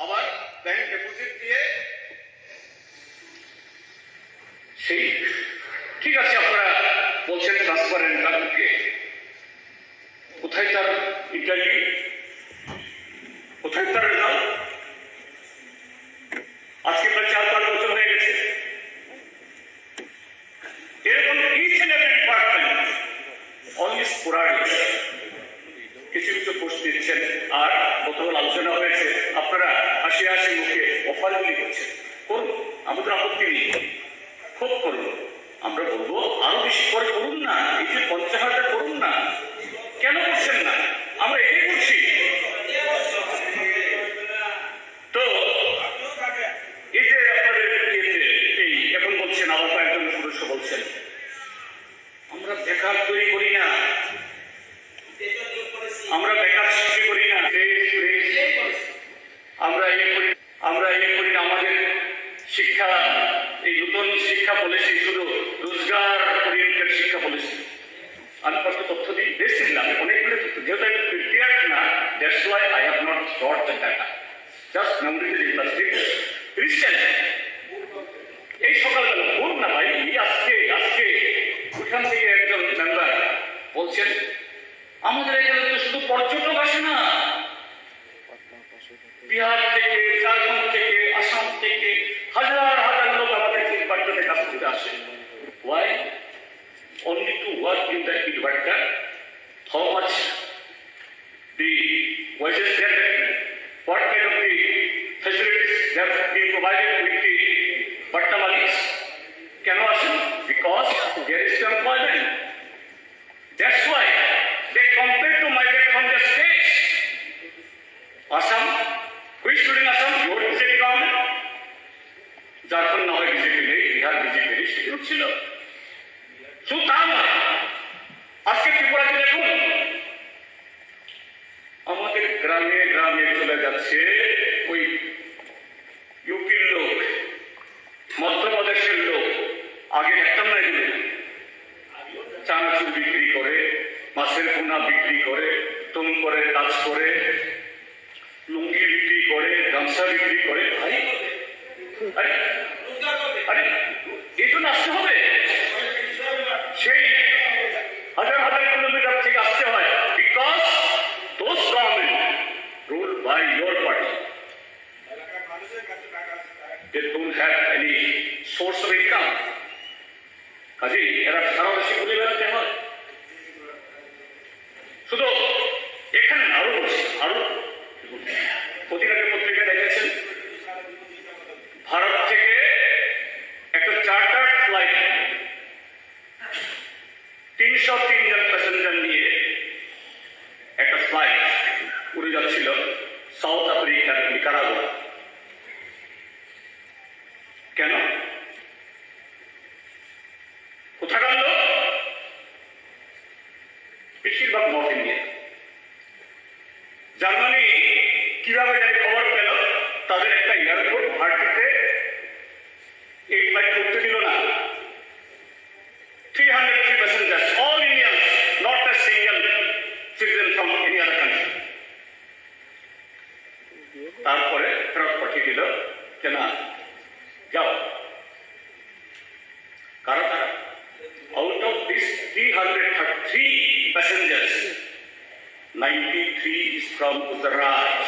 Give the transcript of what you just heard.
আবার bank deposit দিয়ে সেই ঠিক আছে আপনারা বলছেন ট্রান্সপারেন্ট ব্যাংকে কোথায় তার ইন্টারভিউ, কোথায় তার রেজাল্ট? আজকে প্রায় 4-5 বছর হয়ে গেছে। এরকম each and every department only sporadic কিছু কিছু পোস্ট দিচ্ছেন। আর গতকাল আলোচনা হয়েছে আপনারা হাসি হাসি মুখে অফারগুলি করছেন, করুন, আমাদের আপত্তি নেই, খুব করুন। আমরা বলবো আরো বেশি করে করুন না, এই যে 50,000 করুন না, কেন করছেন না? আমরা এটাই করছি। তো এই যে আপনাদের এই এখন বলছেন, আবার কয়েকজন সদস্য বলছেন আমরা বেকার তৈরি করি না, আমরা বেকার সৃষ্টি করি না, আমরা এই করি না। আমাদের শিক্ষা, এই নতুন শিক্ষা পলিসি শুধু রোজগার ওরিয়েন্টেড শিক্ষা পলিসি। আমি কত তথ্য দিই দেখছিলাম, অনেকগুলো তথ্য, যেহেতু আমি প্রিপেয়ার্ড না, that's why I have not got the data, just মেমোরিতে ইন্ডাস্ট্রি রিসেন্ট। এই সকালবেলা ভোর না ভাই, আজকে ওইখান থেকে একজন মেম্বার বলছেন আমাদের এখানে তো শুধু পর্যটক আসে না, বিহার থেকে, ঝাড়খণ্ড থেকে, আসাম থেকে হাজার হাজার লোক আমাদের ইটভাটাতে কাজ করতে আসে। Why? Only to work in the ইটভাটা। How much the wages they are getting, what kind of the facilities they are being provided with the bhatta malis? Can you? Because there is employment. That's why they compare to migrate from the states. Assam, who is studying Assam? Your BJP government. Jharkhand now BJP নেই, Bihar BJP নেই, সেগুলো ছিল। শুধু তা নয়, আজকে ত্রিপুরাতে দেখুন আমাদের গ্রামে গ্রামে চলে যাচ্ছে ওই ইউপির লোক, মধ্যপ্রদেশের লোক। আগে দেখতাম না এগুলো, চানাচুর বিক্রি করে, মাছের পোনা বিক্রি করে, তুমকরের কাজ করে, লুঙ্গি বিক্রি করে, গামছা বিক্রি করে। আরে এই জন্য আসতে হবে, সেই হাজার হাজার কিলোমিটার থেকে আসতে হয়। Because those government ruled by your party, they don't have any source of income. কাজে এরা সারা দেশে ঘুরে বেড়াতে হয়। শুধু এখানে আরো প্রতিদিনের পত্রিকায় দেখেছেন ভারত থেকে একটা চার্টার্ড ফ্লাইট 303 জন প্যাসেঞ্জার নিয়ে একটা ফ্লাইট উড়ে যাচ্ছিল সাউথ আফ্রিকার নিকারাগুয়া। কেন? কোথাকার লোক? বেশিরভাগ নর্থ ইন্ডিয়া। জার্মানি কিভাবে জানি খবর পেল তাদের একটা এয়ারপোর্ট ভারতীতে এই ফ্লাইট করতে দিল না। 303 passengers, all Indians, not a single citizen from any other country. তারপরে ফেরত পাঠিয়ে দিল, কেন যাও। কারা তারা? Out of this 303 passengers, 93 is from Gujarat.